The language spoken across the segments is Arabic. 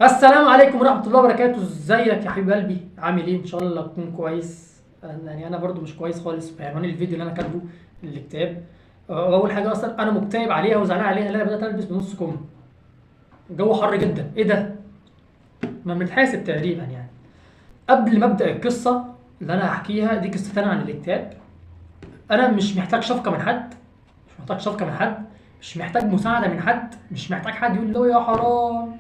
السلام عليكم ورحمة الله وبركاته. ازيك يا حبيب قلبي؟ عامل ايه؟ ان شاء الله تكون كويس. يعني انا برضو مش كويس خالص بعنوان الفيديو اللي انا كاتبه الاكتئاب. اول حاجة اصلا انا مكتئب عليها وزعلان عليها اللي انا بدأت البس بنص كم. الجو حر جدا، ايه ده؟ ما بنتحاسب تقريبا يعني. قبل ما ابدأ القصة اللي انا هحكيها دي، قصة تانية عن الاكتئاب. انا مش محتاج شفقة من حد، مش محتاج شفقة من حد، مش محتاج مساعدة من حد، مش محتاج حد يقول له يا حرام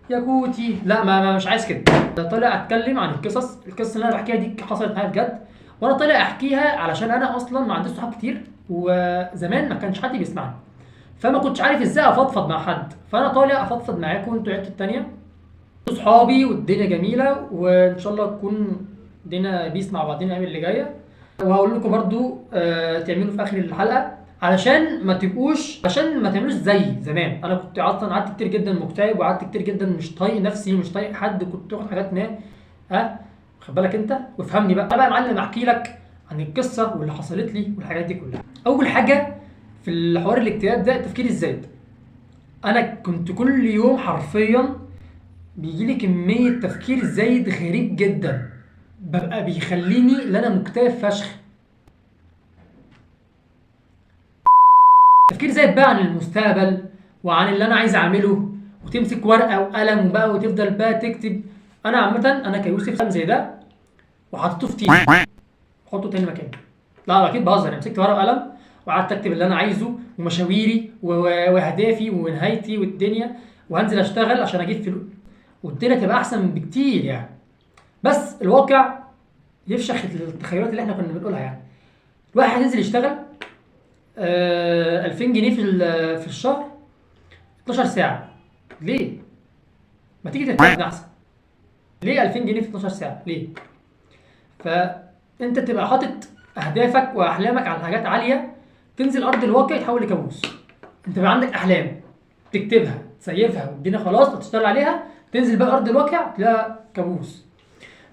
يا كوتي. لا، مش عايز كده. طالع اتكلم عن القصص اللي انا بحكيها دي حصلت معايا بجد. وانا طالع احكيها علشان انا اصلا ما عنديش صحاب كتير، وزمان ما كانش حد بيسمعني، فما كنتش عارف ازاي افضفض مع حد. فانا طالع افضفض معاكم انتوا عيلتي التانية، انتوا صحابي، والدنيا جميله وان شاء الله تكون الدنيا بيس مع بعضنا الايام اللي جايه. وهقول لكم برضو تعملوا في اخر الحلقه علشان ما تبقوش، عشان ما تعملوش زي زمان. انا كنت اصلا قعدت كتير جدا مكتئب، وقعدت كتير جدا مش طايق نفسي ومش طايق حد، كنت باخد حاجات ما. ها، خد بالك انت وافهمني بقى. انا بقى يا معلم احكي لك عن القصه واللي حصلت لي والحاجات دي كلها. اول حاجه في الحوار الاكتئاب ده التفكير الزايد. انا كنت كل يوم حرفيا بيجي لي كميه تفكير زايد غريب جدا، ببقى بيخليني ان انا مكتئب فشخ. تفكير زايد بقى عن المستقبل وعن اللي انا عايز اعمله، وتمسك ورقه وقلم وبقى وتفضل بقى تكتب. انا عامه انا كيوسف سام زي ده وحطيته في تيم، حطه تاني مكانه. لا اكيد بهزر، يعني مسكت ورقه وقلم وقعدت اكتب اللي انا عايزه ومشاويري واهدافي ونهايتي والدنيا، وهنزل اشتغل عشان اجيب فلوس والدنيا تبقى احسن بكتير يعني. بس الواقع يفشخ التخيلات اللي احنا كنا بنقولها يعني. الواحد ينزل يشتغل 2000 جنيه في الشهر، 12 ساعة. ليه؟ ما تيجي تتعب احسن. ليه 2000 جنيه في 12 ساعة؟ ليه؟ فانت تبقى حاطط اهدافك واحلامك على حاجات عالية، تنزل ارض الواقع يتحول لكابوس. انت بقى عندك احلام تكتبها تسيفها والدنيا خلاص تشتغل عليها، تنزل بقى ارض الواقع تلاقيها كابوس.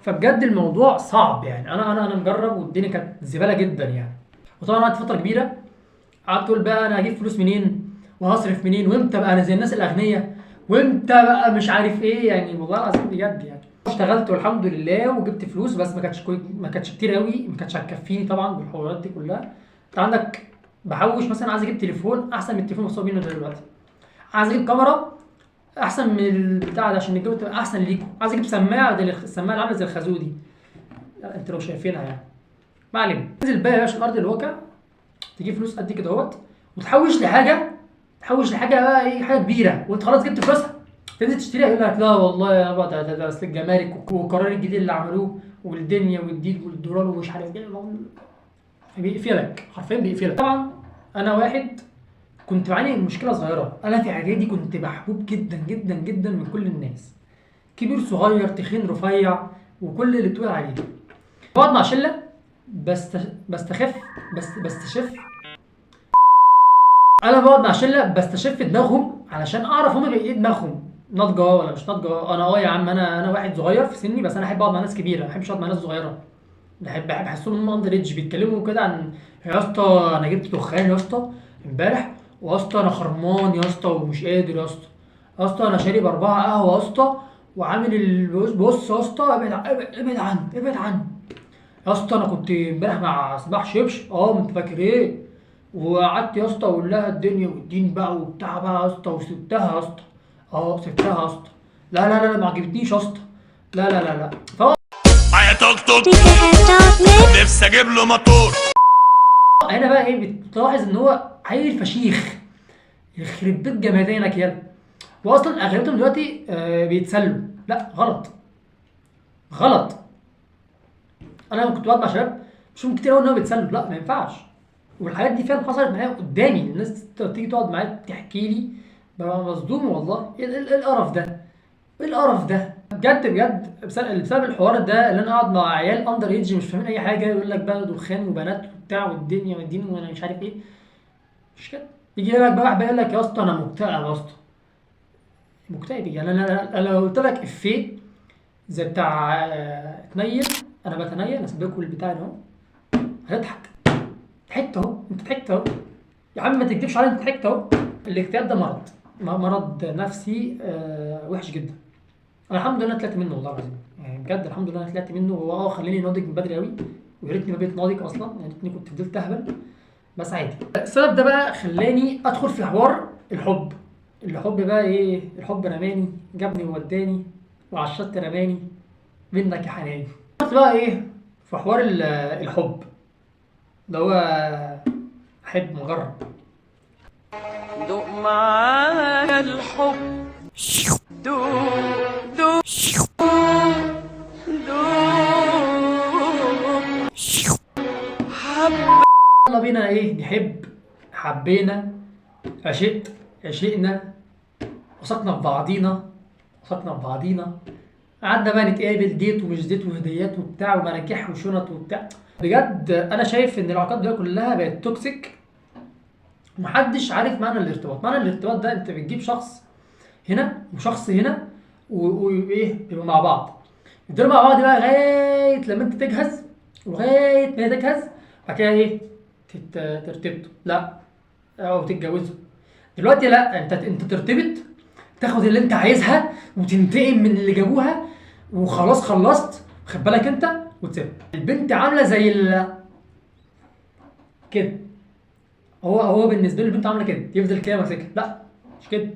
فبجد الموضوع صعب يعني. انا مجرب والدنيا كانت زبالة جدا يعني. وطبعا قعدت فترة كبيرة قعدت تقول بقى انا هجيب فلوس منين وهصرف منين، وامتى بقى انا زي الناس الاغنياء، وامتى بقى مش عارف ايه يعني. والله العظيم بجد يعني اشتغلت والحمد لله وجبت فلوس، بس ما كانتش كتير قوي، ما كانتش هتكفيني طبعا بالحوارات دي كلها. انت عندك بحوش مثلا، عايز اجيب تليفون احسن من التليفون اللي بصور بيه دلوقتي، عايز اجيب كاميرا احسن من البتاع ده عشان الجو تبقى احسن ليكم، عايز اجيب سماعه زي السماعه اللي عامله زي الخازوق دي. لا، انت لو شايفينها يعني. ما علينا، تنزل بقى يا باشا ارض الواقع، تجيب فلوس قد كده اهوت، وتحوش لحاجه، تحوش لحاجه بقى ايه، حاجه كبيره، وانت خلاص جبت فلوسها تنزل تشتريها. يقول لك لا والله يا بابا ده اصل الجمارك والقرار الجديد اللي عملوه والدنيا والدين والدولار ومش عارف ايه. بيقفلك حرفيا، بيقفلك طبعا. انا واحد كنت بعاني من مشكله صغيره. انا في اعدادي كنت محبوب جدا جدا جدا من كل الناس، كبير صغير تخين رفيع وكل اللي تقول عليه. بقعد مع شله بستخف، بستشف. انا بقعد مع شله بستشف دماغهم علشان اعرف هما ايه دماغهم، ناضجه ولا مش ناضجه. انا يا عم، انا واحد صغير في سني، بس انا احب اقعد مع ناس كبيره، ما احبش اقعد مع ناس صغيره. بحب احسهم ان هم اندر ايدج، بيتكلموا كده عن يا اسطى انا جبت دخان يا اسطى امبارح، ويا اسطى انا خرمان يا اسطى ومش قادر يا اسطى، يا اسطى انا شارب 4 قهوه يا اسطى وعامل بص يا اسطى، ابعد عني ابعد عني. يا اسطى انا كنت امبارح مع صباح شبش، ما انت فاكر ايه، وقعدت يا اسطى اقول لها الدنيا والدين بقى وبتاع بقى يا اسطى، وسبتها يا اسطى. سبتها يا اسطى. لا ما عجبتنيش يا اسطى. لا. معايا توك توك، نفسي اجيب له موتور. هنا بقى ايه، بتلاحظ ان هو عيل فشيخ، يخرب بيت جمدانك يلا. واصلا اغلبيتهم دلوقتي بيتسلوا. لا، غلط غلط. انا لما كنت بقعد مع شباب بشوفهم كتير قوي ان هو بيتسلوا، لا ما ينفعش. والحاجات دي فعلا حصلت معايا قدامي، الناس تيجي تقعد معايا تحكي لي ببقى مصدوم. والله إيه القرف ده، ايه القرف ده بجد بجد. بسبب الحوار ده اللي انا قاعد مع عيال اندر ايدج مش فاهمين اي حاجه، يقول لك بقى دخان وبنات وبتاع والدنيا والدين وانا مش عارف ايه. مش كده. يجي لك بقى واحد يقول لك يا اسطى انا مكتئب يا اسطى. مكتئب إيه؟ يعني انا لو قلت لك افيه زي بتاع اتنيل، انا بتنيل اسيب لكم البتاع ده اهو، هتضحك. ضحكت اهو، انت ضحكت اهو. يا عم ما تكدبش عليا، انت ضحكت اهو. الاكتئاب ده مرض، مرض نفسي وحش جدا. انا الحمد لله طلعت منه والله العظيم، يعني بجد الحمد لله انا طلعت منه. هو خلاني ناضج من بدري قوي، ويا ريتني ما بقيت ناضج اصلا، يعني يا ريتني كنت فضلت اهبل، بس عادي. السبب ده بقى خلاني ادخل في حوار الحب. الحب بقى ايه؟ الحب رماني جابني ووداني، وعشرت رماني منك يا حناني. دخلت بقى ايه في حوار الحب ده، هو احب مجرب. دوق معايا الحب، دوق دوق دوق حب. يلا بينا ايه نحب. حبينا، عشقت، عشقنا، وثقنا في بعضينا، وثقنا في بعضينا. قعدنا بقى نتقابل ديت ومش ديت وهديات وبتاع ومراجيح وشنط وبتاع. بجد انا شايف ان العلاقات دي كلها بقت توكسيك، ومحدش عارف معنى الارتباط. معنى الارتباط ده انت بتجيب شخص هنا وشخص هنا وايه بيبقوا مع بعض، يفضلوا مع بعض بقى لغايه لما انت تجهز، ولغايه ما هي تجهز، بعد كده ايه ترتبطوا، لا او تتجوزوا. دلوقتي لا، انت ترتبط، تاخد اللي انت عايزها وتنتقم من اللي جابوها، وخلاص خلصت، خد بالك انت، وتسيبها. البنت عامله زي كده. هو بالنسبه له البنت عامله كده، يفضل كده ماسكها. لا مش كده،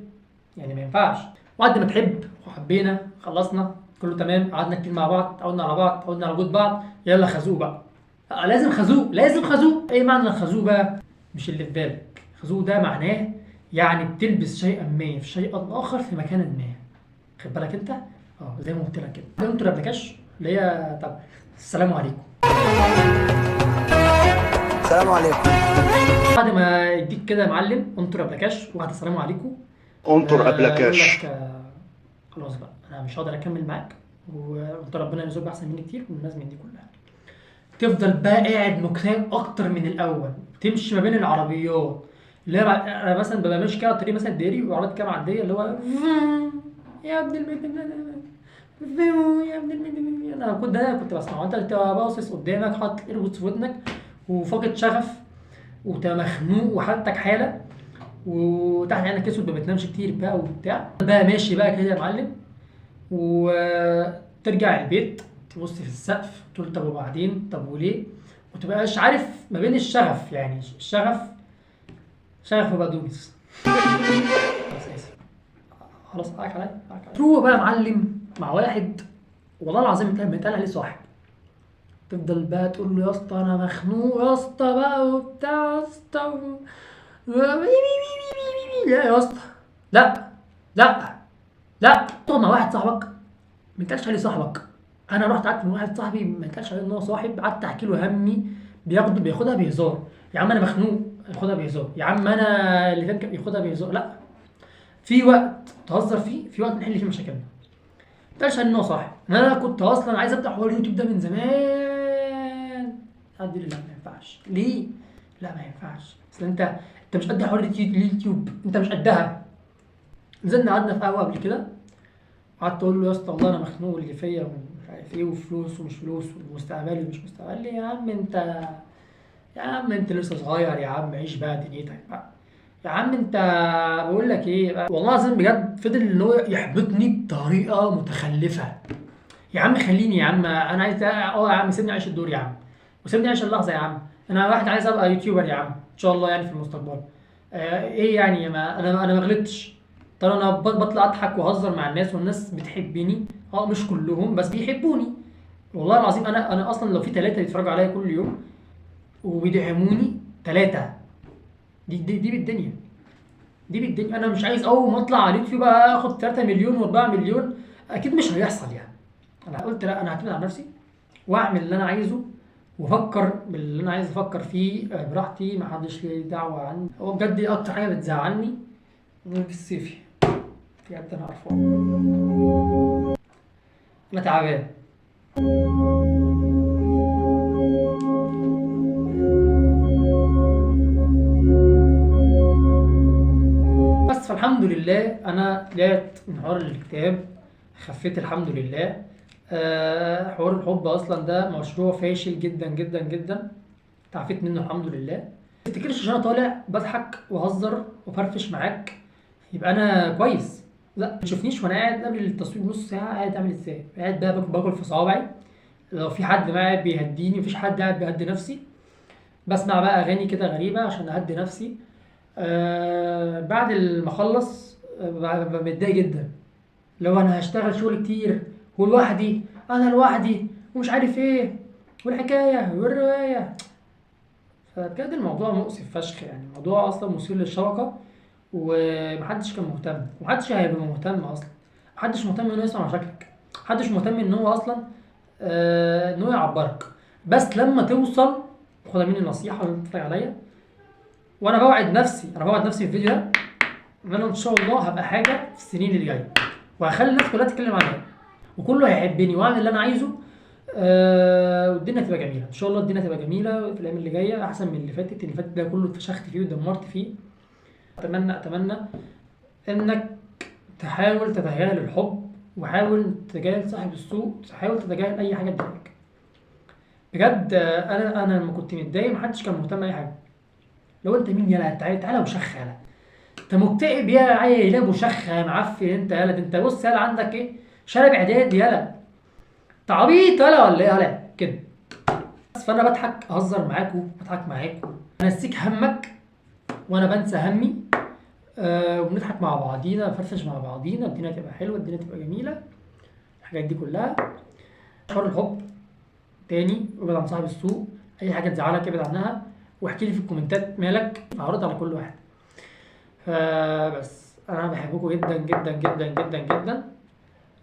يعني ما ينفعش. وقت ما تحب وحبينا خلصنا كله تمام، قعدنا كتير مع بعض، اتعودنا على بعض، اتعودنا على وجود بعض، يلا خازوق بقى. لازم خازوق، لازم خازوق. ايه معنى الخازوق بقى؟ مش اللي في بالك. خازوق ده معناه يعني بتلبس شيئا ما في شيئا اخر في مكان ما، خد بالك انت. زي ما قلت لك كده. ده انتوا ربكاش اللي هي طب السلام عليكم. السلام عليكم. بعد ما يديك كده يا معلم انتوا ربكاش وبعد السلام عليكم، انطر يقول قبلكاش. لك خلاص بقى انا مش هقدر اكمل معاك، وانت ربنا يرزقك احسن مني كتير والناس من دي كلها. تفضل بقى قاعد مكتئب اكتر من الاول، تمشي ما بين العربيات اللي هي انا مثلا ببقى ماشي كده على الطريق مثلا دائري، وعربيات كده معديه اللي هو يا ابن يا ابن انا كنت بسمعه. انت بتبقى باصص قدامك، حاطط الايربودز في ودنك، وفاقد شغف، وتبقى مخنوق وحالتك حاله، وتحت عينك اسود، ما بتنامش كتير بقى وبتاع. بقى ماشي بقى كده يا معلم، وترجع البيت تبص في السقف تقول طب وبعدين، طب وليه، وتبقاش عارف ما بين الشغف، يعني الشغف شغف وبقدونس. خلاص اسف، خلاص حقك عليا، حقك عليا. تروح بقى يا معلم مع واحد والله العظيم انت بيتقال عليه صاحب، تفضل بقى تقول له يا اسطى انا مخنوق يا اسطى بقى وبتاع يا اسطى لا يا اسطى، لا لا لا. تقعد مع واحد صاحبك ما يتقالش عليه صاحبك. انا رحت قعدت مع واحد صاحبي ما يتقالش عليه ان هو صاحب، قعدت احكي له همي، بياخدها بهزار. يا عم انا مخنوق، ياخدها بهزار. يا عم انا اللي كان ياخدها بهزار. لا، في وقت تهزر فيه، في وقت نحل فيه مشاكلنا. ما يتقالش عليه ان هو صاحب. انا كنت اصلا عايز افتح حوار اليوتيوب ده من زمان، حد لي لا ما ينفعش. ليه؟ لا ما ينفعش، اصل انت مش قد حوار اليوتيوب، انت مش قدها. نزلنا قعدنا في قهوه قبل كده، قعدت اقول له يا اسطى والله انا مخنوق اللي فيا ومش عارف ايه، وفلوس ومش فلوس، ومستقبلي ومش مستقبلي. يا عم انت، يا عم انت لسه صغير يا عم، عيش بقى دنيتك بقى يا عم انت. بقول لك ايه بقى، والله العظيم بجد فضل ان هو يحبطني بطريقه متخلفه. يا عم خليني يا عم، انا عايز يا عم سيبني اعيش الدور يا عم، وسيبني اعيش اللحظه يا عم. انا واحد عايز ابقى يوتيوبر يا عم ان شاء الله يعني في المستقبل. ايه يعني، ما انا ما غلطتش. ترى انا بطلع اضحك واهزر مع الناس، والناس بتحبني. مش كلهم بس بيحبوني. والله العظيم انا اصلا لو في 3 بيتفرجوا عليا كل يوم وبيدعموني 3، دي بالدنيا، دي بالدنيا. انا مش عايز اول ما اطلع على اليوتيوب اخد 3 مليون و4 مليون، اكيد مش هيحصل يعني. انا قلت لا، انا هعتمد على نفسي واعمل اللي انا عايزه، وافكر باللي انا عايز افكر فيه براحتي، ما حدش ليه دعوه عني. هو بجد دي اكتر حاجه بتزعلني في الصيفي، بجد انا عارفه، انا تعبان. بس فالحمد لله انا طلعت من حوار الاكتئاب، خفيت الحمد لله. حوار الحب اصلا ده مشروع فاشل جدا جدا جدا، تعافيت منه الحمد لله. ما تفتكرش عشان انا طالع بضحك واهزر وفرفش معاك يبقى انا كويس. لا ما تشوفنيش وانا قاعد قبل التصوير نص ساعه قاعد اعمل ازاي، قاعد بقى باكل في صوابعي، لو في حد معايا بيهديني، مفيش حد قاعد بيهدي نفسي، بسمع بقى اغاني كده غريبه عشان اهدي نفسي. بعد ما اخلص ببقى متضايق جدا، لو انا هشتغل شغل كتير ولوحدي، انا لوحدي ومش عارف ايه والحكايه والروايه. فبجد الموضوع مؤسف فشخ، يعني الموضوع اصلا مثير للشفقه، ومحدش كان مهتم ومحدش هيبقى مهتم اصلا. محدش مهتم انه يسمع مشاكلك، محدش مهتم ان هو اصلا ان هو يعبرك. بس لما توصل، خدها مني النصيحه اللي بتتفرج عليا، وانا بوعد نفسي في الفيديو ده ان انا ان شاء الله هبقى حاجه في السنين اللي جايه، وهخلي الناس كلها تتكلم عنها، وكله هيحبني واعمل اللي انا عايزه. والدنيا تبقى جميله ان شاء الله. الدنيا تبقى جميله في الايام اللي جايه احسن من اللي فاتت ده كله اتفشخت فيه ودمرت فيه. اتمنى انك تحاول تتجاهل الحب، وحاول تتجاهل صاحب السوء، تحاول تتجاهل اي حاجه تضايقك. بجد انا لما كنت متضايق محدش كان مهتم باي حاجه. لو انت مين يالا، تعالى وشخ يالا، انت مكتئب يا عيل ابو شخ يا معفن انت يالا، ده انت بص يالا عندك ايه، شارب اعداد يالا، انت عبيط يالا ولا ايه يالا كده. بس فانا بضحك اهزر معاكم، بضحك معاكم، انسيك همك وانا بنسى همي. وبنضحك مع بعضينا، نفرفش مع بعضينا، الدنيا تبقى حلوه، الدنيا تبقى جميله، الحاجات دي كلها. حوار الحب تاني، ابعد عن صاحب السوء، اي حاجه تزعلك ابعد عنها، واحكي لي في الكومنتات مالك، هرد على كل واحد. فبس انا بحبكم جدا جدا جدا جدا جدا،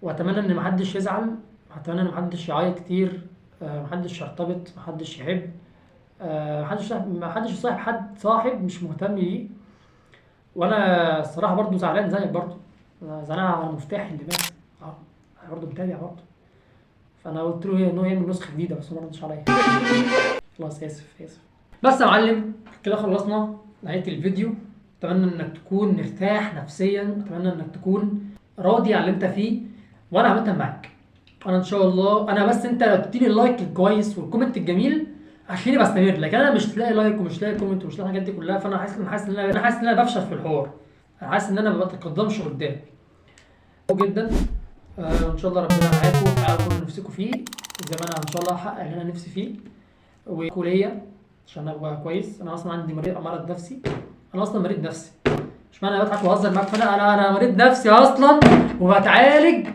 واتمنى ان محدش يزعل، اتمنى ان محدش يعيط كتير، محدش يرتبط، محدش يحب، محدش يصاحب حد صاحب مش مهتم بيه. وانا الصراحه برضو زعلان زيك برضو، انا زعلان على المفتاح اللي مات. انا برضو متابع برضو، فانا قلت له ان هو يعمل نسخه جديده بس هو ما ردش عليا. خلاص اسف. بس يا معلم كده خلصنا نهايه الفيديو. اتمنى انك تكون مرتاح نفسيا، اتمنى انك تكون راضي عن اللي انت فيه، وانا عملتها معاك. انا ان شاء الله، انا بس انت لو تديني اللايك الكويس والكومنت الجميل هتخليني بستمر، لكن انا مش لاقي لايك ومش لاقي كومنت ومش لاقي الحاجات دي كلها، فانا حاسس ان انا بفشل في الحوار، انا حاسس ان انا ما بتقدمش قدام جدا. ان شاء الله ربنا معاكم وتحققوا كل اللي نفسكم فيه، زي ما انا ان شاء الله هحقق اللي انا نفسي فيه، وكليه عشان ابقى كويس. انا اصلا عندي مرض نفسي، انا اصلا مريض نفسي، مش معنى انا بضحك واهزر معاك فانا انا مريض نفسي اصلا وبتعالج.